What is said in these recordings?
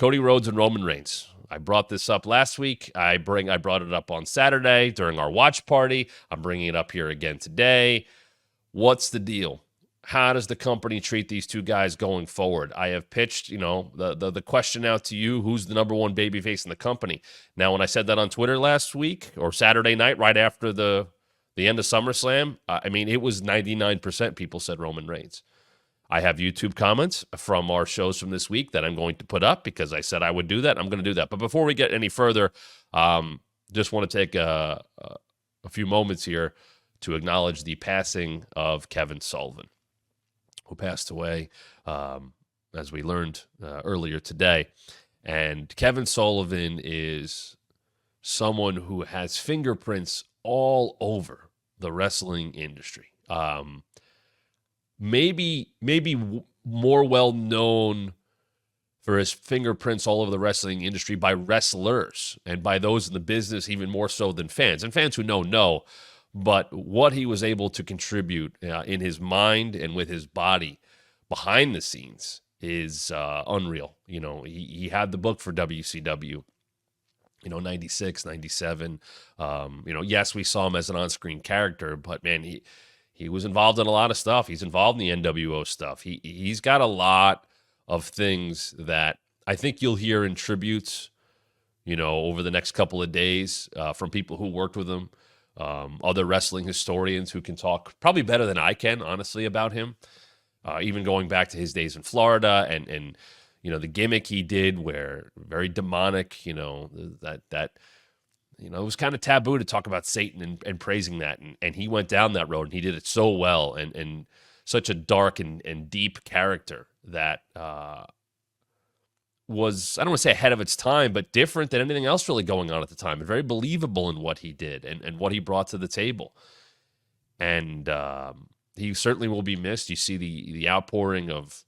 Cody Rhodes and Roman Reigns. I brought this up last week. I brought it up on Saturday during our watch party. I'm bringing it up here again today. What's the deal? How does the company treat these two guys going forward? I have pitched, the question out to you, who's the number one babyface in the company? Now, when I said that on Twitter last week or Saturday night, right after the end of SummerSlam, it was 99% people said Roman Reigns. I have YouTube comments from our shows from this week that I'm going to put up because I said I would do that. I'm going to do that. But before we get any further, just want to take a few moments here to acknowledge the passing of Kevin Sullivan, who passed away, as we learned earlier today. And Kevin Sullivan is someone who has fingerprints all over the wrestling industry. Maybe more well known for his fingerprints all over the wrestling industry by wrestlers and by those in the business even more so than fans. And fans who know. But what he was able to contribute in his mind and with his body behind the scenes is unreal. He had the book for WCW, 96, 97. Yes, we saw him as an on-screen character, but man, he was involved in a lot of stuff. He's involved in the NWO stuff. He's got a lot of things that I think you'll hear in tributes, over the next couple of days from people who worked with him. Other wrestling historians who can talk probably better than I can, honestly, about him. Even going back to his days in Florida and the gimmick he did where very demonic, that it was kind of taboo to talk about Satan and praising that. And he went down that road and he did it so well and such a dark and deep character that was, I don't want to say ahead of its time, but different than anything else really going on at the time and very believable in what he did and what he brought to the table. And he certainly will be missed. You see the outpouring of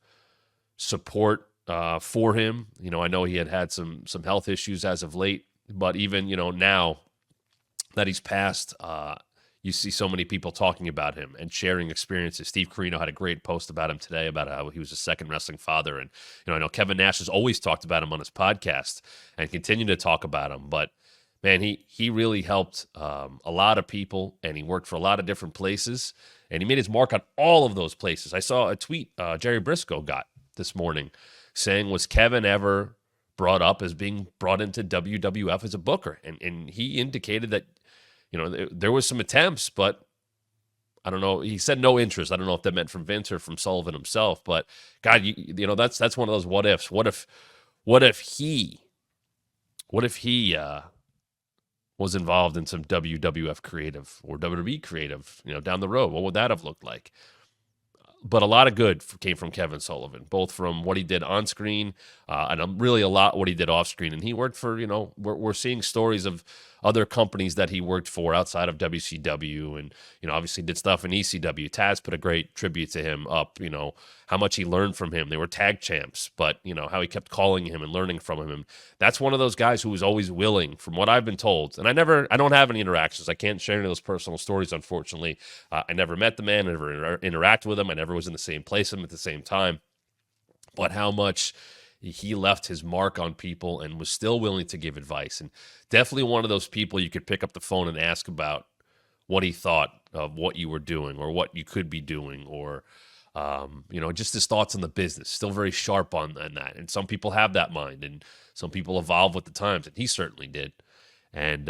support for him. I know he had some health issues as of late, but even, now that he's passed, you see so many people talking about him and sharing experiences. Steve Corino had a great post about him today about how he was a second wrestling father. And, I know Kevin Nash has always talked about him on his podcast and continue to talk about him. But, man, he really helped a lot of people, and he worked for a lot of different places. And he made his mark on all of those places. I saw a tweet Jerry Briscoe got this morning saying, was Kevin ever brought up as being brought into WWF as a booker? And he indicated that, there was some attempts, but I don't know. He said no interest. I don't know if that meant from Vince or from Sullivan himself. But God, that's one of those what ifs. What if he was involved in some WWF creative or WWE creative, down the road? What would that have looked like? But a lot of good came from Kevin Sullivan, both from what he did on screen and really a lot what he did off screen. And he worked for, we're seeing stories of other companies that he worked for outside of WCW and, obviously did stuff in ECW. Taz put a great tribute to him up, how much he learned from him. They were tag champs, but, how he kept calling him and learning from him. And that's one of those guys who was always willing, from what I've been told. And I don't have any interactions. I can't share any of those personal stories, unfortunately. I never met the man, I never interacted with him. I never was in the same place with him at the same time. But how much he left his mark on people and was still willing to give advice. And definitely one of those people you could pick up the phone and ask about what he thought of what you were doing or what you could be doing or, just his thoughts on the business. Still very sharp on that. And some people have that mind and some people evolve with the times, and he certainly did. And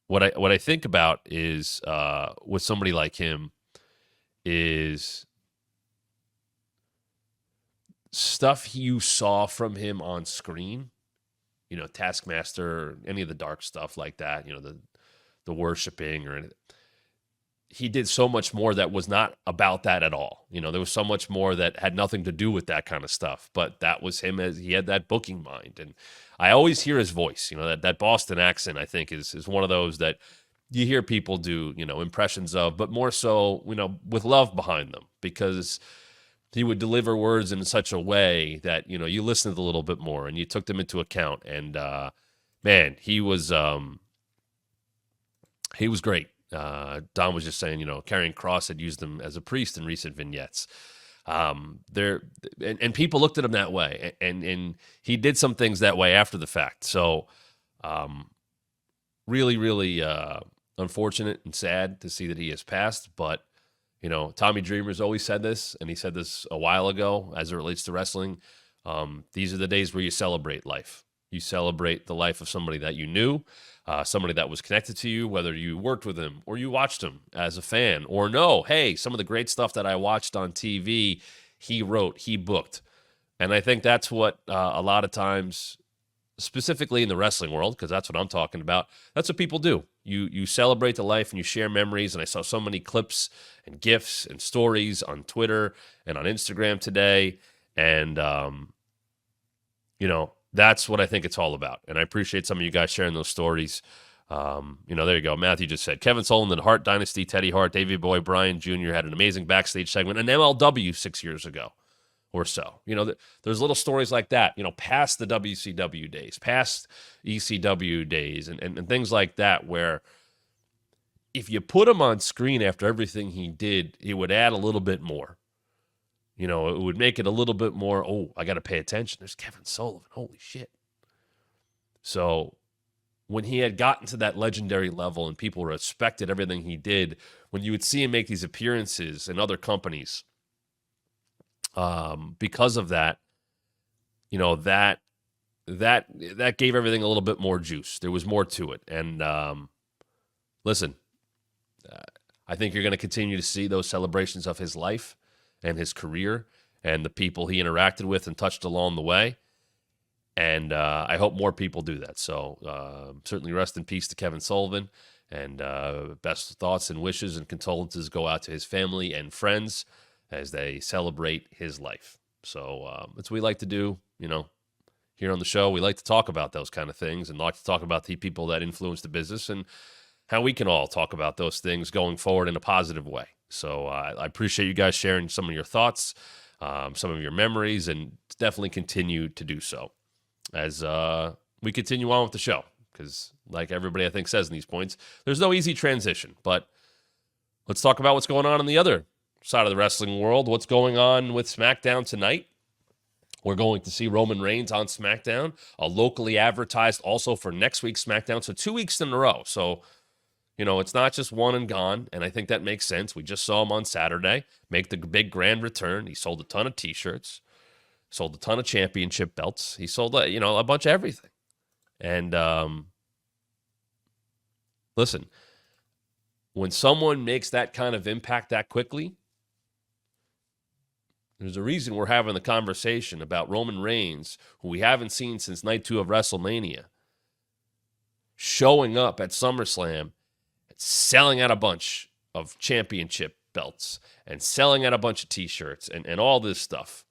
what I think about is with somebody like him is stuff you saw from him on screen, Taskmaster, any of the dark stuff like that, the worshiping or anything. He did so much more that was not about that at all. There was so much more that had nothing to do with that kind of stuff, but that was him as he had that booking mind. And I always hear his voice, that Boston accent, I think is one of those that you hear people do, impressions of, but more so, with love behind them, because he would deliver words in such a way that, you listened a little bit more and you took them into account. And, man, he was great. Don was just saying, Karrion Kross had used him as a priest in recent vignettes. There and people looked at him that way, and he did some things that way after the fact. So, really, really unfortunate and sad to see that he has passed. But Tommy Dreamer's always said this, and he said this a while ago as it relates to wrestling. These are the days where you celebrate life. You celebrate the life of somebody that you knew, somebody that was connected to you, whether you worked with him or you watched him as a fan, or no, hey, some of the great stuff that I watched on TV, he wrote, he booked. And I think that's what a lot of times, specifically in the wrestling world, because that's what I'm talking about, that's what people do. You celebrate the life and you share memories. And I saw so many clips and GIFs and stories on Twitter and on Instagram today. And, that's what I think it's all about. And I appreciate some of you guys sharing those stories. There you go. Matthew just said, Kevin Sullivan, the Hart Dynasty, Teddy Hart, Davey Boy, Bryan Jr. had an amazing backstage segment in MLW 6 years ago or so. There's little stories like that, past the WCW days, past ECW days, and things like that, where if you put him on screen after everything he did, it would add a little bit more. It would make it a little bit more, I got to pay attention. There's Kevin Sullivan. Holy shit. So when he had gotten to that legendary level and people respected everything he did, when you would see him make these appearances in other companies, because of that, that gave everything a little bit more juice. There was more to it. And listen, I think you're going to continue to see those celebrations of his life and his career and the people he interacted with and touched along the way. And I hope more people do that. So certainly rest in peace to Kevin Sullivan, and best thoughts and wishes and condolences go out to his family and friends as they celebrate his life. So that's what we like to do, here on the show. We like to talk about those kind of things and like to talk about the people that influence the business and how we can all talk about those things going forward in a positive way. So I appreciate you guys sharing some of your thoughts, some of your memories, and definitely continue to do so as we continue on with the show. Because like everybody I think says in these points, there's no easy transition. But let's talk about what's going on in the other side of the wrestling world. What's going on with SmackDown tonight? We're going to see Roman Reigns on SmackDown, locally advertised also for next week's SmackDown. So 2 weeks in a row. So it's not just one and gone, and I think that makes sense. We just saw him on Saturday make the big grand return. He sold a ton of T-shirts, sold a ton of championship belts. He sold, a bunch of everything. And listen, when someone makes that kind of impact that quickly, there's a reason we're having the conversation about Roman Reigns, who we haven't seen since night 2 of WrestleMania, showing up at SummerSlam, selling out a bunch of championship belts and selling out a bunch of T-shirts and all this stuff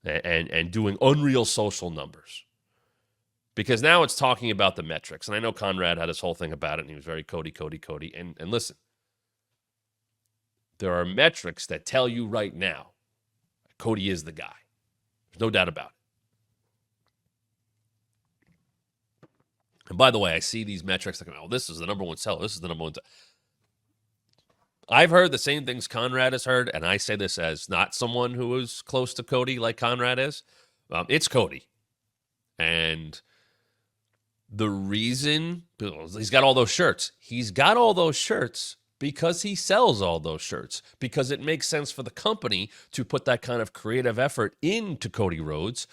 and doing unreal social numbers. Because now it's talking about the metrics. And I know Conrad had his whole thing about it, and he was very Cody. And listen, there are metrics that tell you right now Cody is the guy. There's no doubt about it. And by the way, I see these metrics like, this is the number one seller. This is the number one. I've heard the same things Conrad has heard, and I say this as not someone who is close to Cody like Conrad is. It's Cody. And the reason, he's got all those shirts. He's got all those shirts because he sells all those shirts, because it makes sense for the company to put that kind of creative effort into Cody Rhodes,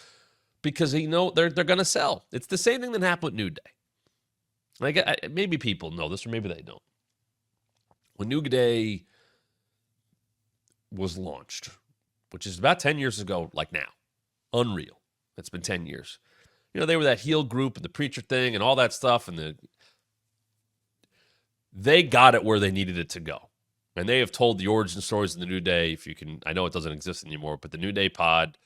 because they're going to sell. It's the same thing that happened with New Day. Maybe people know this, or maybe they don't. When New Day was launched, which is about 10 years ago, like now, unreal. It's been 10 years. They were that heel group and the preacher thing and all that stuff, and they got it where they needed it to go. And they have told the origin stories in the New Day. If you can, I know it doesn't exist anymore, but the New Day pod,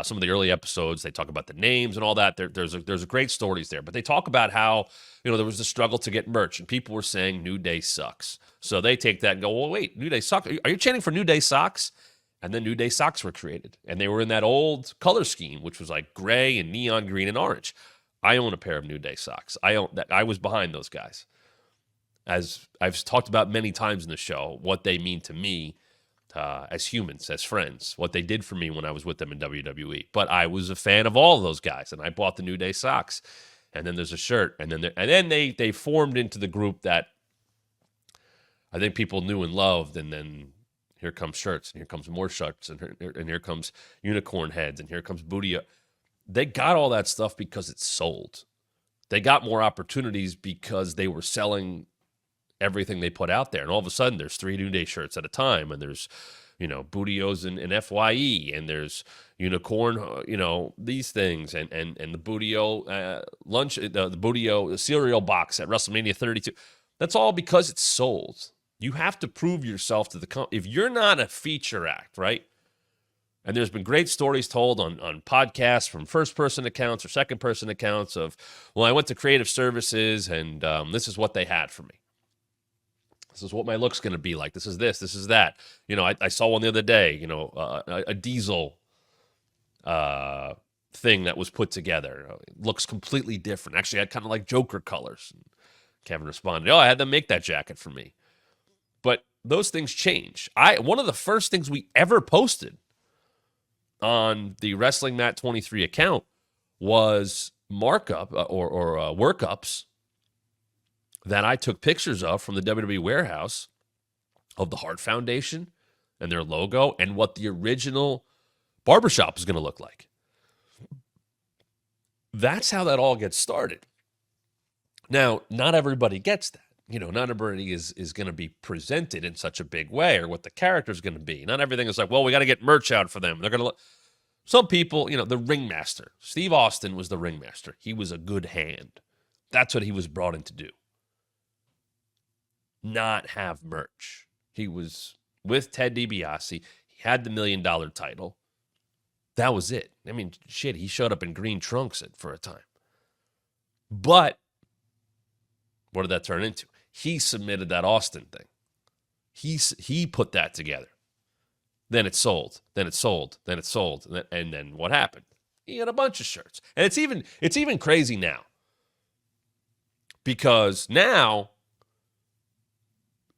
some of the early episodes, they talk about the names and all that. There's great stories there. But they talk about how, there was a struggle to get merch, and people were saying New Day sucks. So they take that and go, well, wait, New Day sucks? Are you chanting for New Day socks? And then New Day socks were created. And they were in that old color scheme, which was like gray and neon green and orange. I own a pair of New Day socks. I was behind those guys. As I've talked about many times in the show, what they mean to me. as humans, as friends, what they did for me when I was with them in WWE. But I was a fan of all of those guys, and I bought the New Day socks. And then there's a shirt, and then they formed into the group that I think people knew and loved. And then here comes shirts, and here comes more shirts, and here comes unicorn heads, and here comes booty. They got all that stuff because it sold. They got more opportunities because they were selling everything they put out there. And all of a sudden, there's 3 New Day shirts at a time, and there's, Bootios and FYE, and there's unicorn, these things, and the Bootio lunch, the Bootio cereal box at WrestleMania 32. That's all because it's sold. You have to prove yourself to the if you're not a feature act, right? And there's been great stories told on podcasts from first-person accounts or second-person accounts of, well, I went to creative services, and this is what they had for me. This is what my look's going to be like. This is this. This is that. I saw one the other day, a diesel thing that was put together. It looks completely different. Actually, I had kind of like Joker colors. And Kevin responded, I had them make that jacket for me. But those things change. One of the first things we ever posted on the Wrestling Mat 23 account was markup or workups that I took pictures of from the WWE warehouse of the Hart Foundation and their logo and what the original barbershop is going to look like. That's how that all gets started. Now, not everybody gets that. Not everybody is going to be presented in such a big way or what the character is going to be. Not everything is like, well, we got to get merch out for them. They're going to some people, the ringmaster. Steve Austin was the ringmaster. He was a good hand. That's what he was brought in to do. Not have merch. He was with Ted DiBiase. He had the $1 million title. That was it. I mean, shit, he showed up in green trunks for a time. But what did that turn into? He submitted that Austin thing. He put that together. Then it sold. Then it sold. Then it sold. And then what happened? He had a bunch of shirts. And it's even crazy now. Because now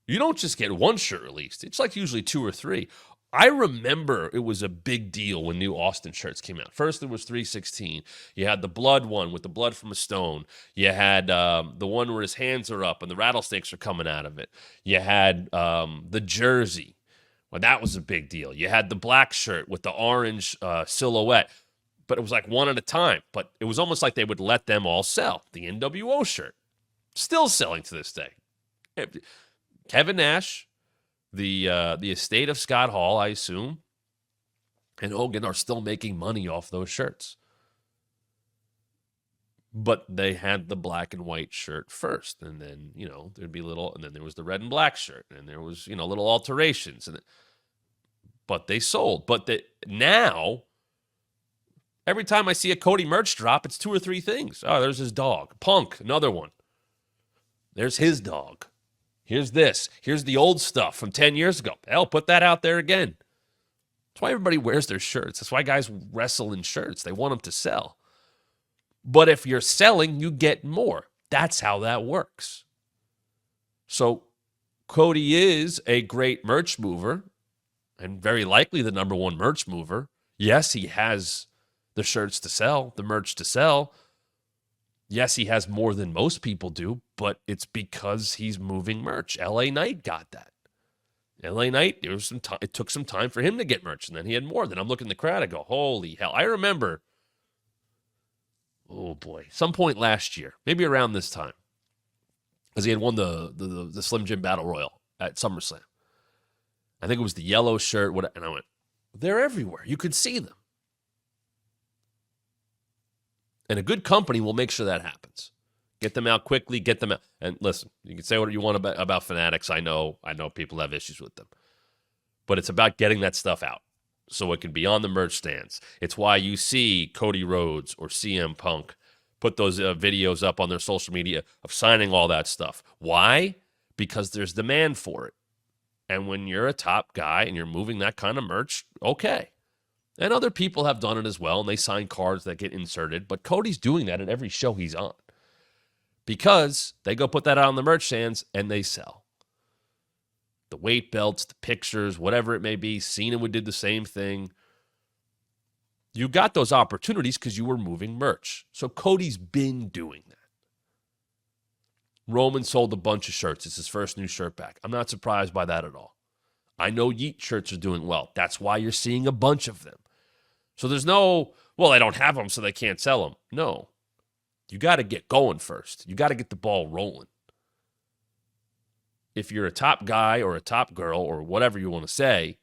you don't just get one shirt released. It's like usually 2 or 3. I remember it was a big deal when new Austin shirts came out. First, there was 316. You had the blood one with the blood from a stone. You had the one where his hands are up and the rattlesnakes are coming out of it. You had the jersey. Well, that was a big deal. You had the black shirt with the orange silhouette. But it was like one at a time. But it was almost like they would let them all sell. The NWO shirt. Still selling to this day. Kevin Nash, the estate of Scott Hall, I assume, and Hogan are still making money off those shirts. But they had the black and white shirt first, and then, there'd be and then there was the red and black shirt, and there was, little alterations. But they sold. But now, every time I see a Cody merch drop, it's 2 or 3 things. Oh, there's his dog. Punk, another one. There's his dog. Here's this. Here's the old stuff from 10 years ago. Hell, put that out there again. That's why everybody wears their shirts. That's why guys wrestle in shirts. They want them to sell. But if you're selling, you get more. That's how that works. So Cody is a great merch mover and very likely the number 1 merch mover. Yes, he has the shirts to sell, the merch to sell. Yes, he has more than most people do, but it's because he's moving merch. LA Knight got that. LA Knight, there was some time. It took some time for him to get merch, and then he had more. Then I'm looking at the crowd, I go, holy hell. I remember, oh boy, some point last year, maybe around this time, because he had won the Slim Jim Battle Royal at SummerSlam. I think it was the yellow shirt, and I went, they're everywhere. You could see them. And a good company will make sure that happens. Get them out quickly, get them out. And listen, you can say what you want about Fanatics. I know people have issues with them. But it's about getting that stuff out so it can be on the merch stands. It's why you see Cody Rhodes or CM Punk put those videos up on their social media of signing all that stuff. Why? Because there's demand for it. And when you're a top guy and you're moving that kind of merch, okay. And other people have done it as well, and they sign cards that get inserted. But Cody's doing that at every show he's on because they go put that out on the merch stands and they sell. the weight belts, the pictures, whatever it may be. Cena did the same thing. You got those opportunities because you were moving merch. So Cody's been doing that. Roman sold a bunch of shirts. It's his first new shirt back. I'm not surprised by that at all. I know Yeet shirts are doing well. That's why you're seeing a bunch of them. So there's no, well, I don't have them so they can't sell them. No. You got to get going first. You got to get the ball rolling. If you're a top guy or a top girl or whatever you want to say,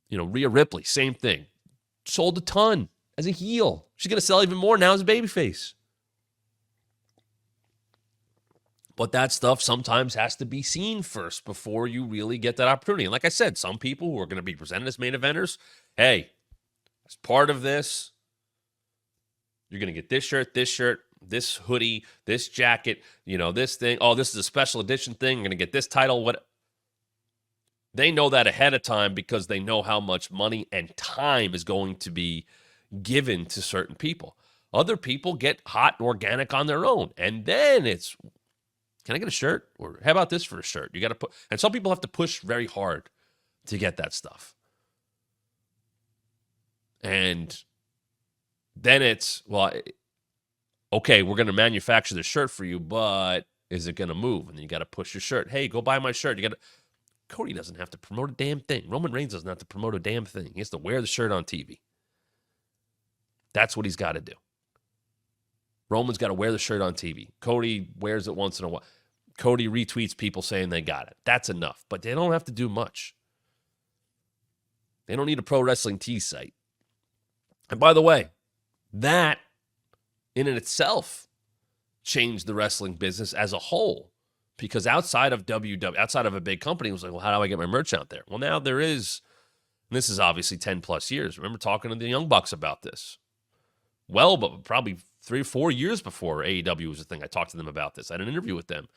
Rhea Ripley, same thing. Sold a ton as a heel. She's going to sell even more now as a babyface. But that stuff sometimes has to be seen first before you really get that opportunity. And like I said, some people who are going to be presented as main eventers, hey, as part of this, you're going to get this shirt, this hoodie, this jacket, this thing. Oh, this is a special edition thing. You're going to get this title. What? They know that ahead of time because they know how much money and time is going to be given to certain people. Other people get hot and organic on their own. And then it's, can I get a shirt? Or how about this for a shirt? You got to and some people have to push very hard to get that stuff. And then it's, well, okay, we're going to manufacture the shirt for you, but is it going to move? And then you got to push your shirt. Hey, go buy my shirt. Cody doesn't have to promote a damn thing. Roman Reigns doesn't have to promote a damn thing. He has to wear the shirt on TV. That's what he's got to do. Roman's got to wear the shirt on TV. Cody wears it once in a while. Cody retweets people saying they got it. That's enough. But they don't have to do much. They don't need a pro wrestling tee site. And by the way, that in and itself changed the wrestling business as a whole. Because outside of WWE, outside of a big company, it was like, well, how do I get my merch out there? Well, now there is, and this is obviously 10 plus years. Remember talking to the Young Bucks about this? Well, but probably 3 or 4 years before AEW was a thing, I talked to them about this. I had an interview with them.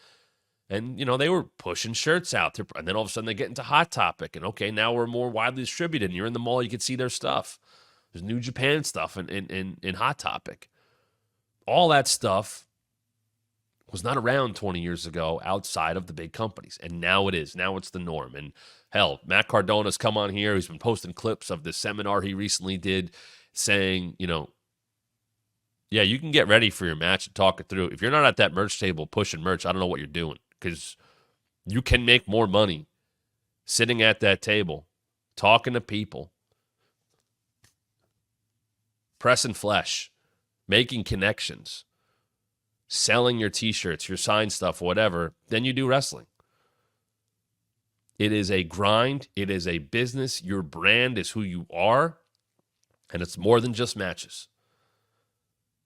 And, they were pushing shirts out there. And then all of a sudden they get into Hot Topic. And, okay, now we're more widely distributed. And you're in the mall, you can see their stuff. There's New Japan stuff in Hot Topic. All that stuff was not around 20 years ago outside of the big companies. And now it is. Now it's the norm. And hell, Matt Cardona's come on here. He's been posting clips of this seminar he recently did saying, yeah, you can get ready for your match and talk it through. If you're not at that merch table pushing merch, I don't know what you're doing, because you can make more money sitting at that table, talking to people, pressing flesh, making connections, selling your T-shirts, your signed stuff, whatever, than you do wrestling. It is a grind. It is a business. Your brand is who you are, and it's more than just matches.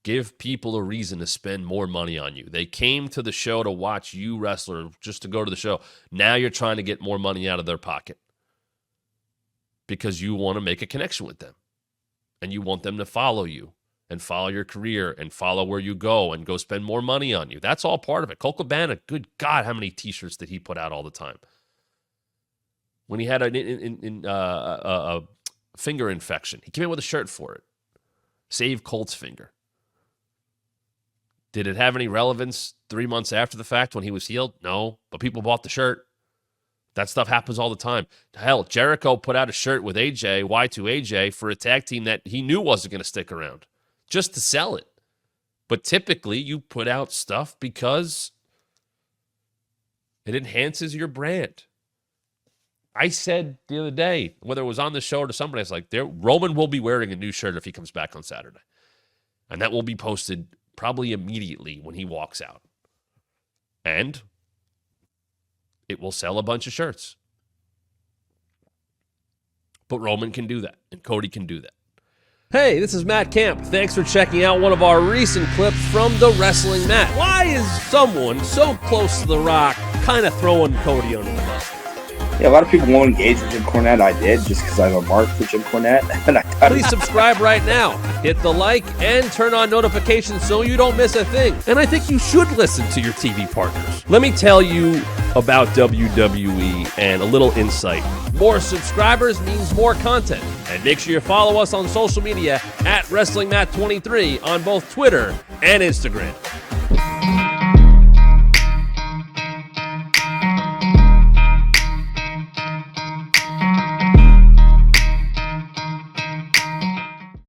Give people a reason to spend more money on you. They came to the show to watch you wrestle or just to go to the show. Now you're trying to get more money out of their pocket because you want to make a connection with them, and you want them to follow you and follow your career and follow where you go and go spend more money on you. That's all part of it. Colt Cabana, good God, how many T-shirts did he put out all the time? When he had a finger infection, he came in with a shirt for it. Save Colt's finger. Did it have any relevance 3 months after the fact when he was healed? No, but people bought the shirt. That stuff happens all the time. Hell, Jericho put out a shirt with AJ, Y2AJ, for a tag team that he knew wasn't going to stick around, just to sell it. But typically, you put out stuff because it enhances your brand. I said the other day, whether it was on the show or to somebody, I was like, Roman will be wearing a new shirt if he comes back on Saturday. And that will be posted probably immediately when he walks out. And it will sell a bunch of shirts. But Roman can do that, and Cody can do that. Hey, this is Matt Camp. Thanks for checking out one of our recent clips from the Wrestling Mat. Why is someone so close to The Rock kind of throwing Cody under the bus? Yeah, a lot of people won't engage with Jim Cornette. I did, just because I have a mark for Jim Cornette. And Please subscribe right now. Hit the like and turn on notifications so you don't miss a thing. And I think you should listen to your TV partners. Let me tell you about WWE and a little insight. More subscribers means more content. And make sure you follow us on social media at WrestlingMat23 on both Twitter and Instagram.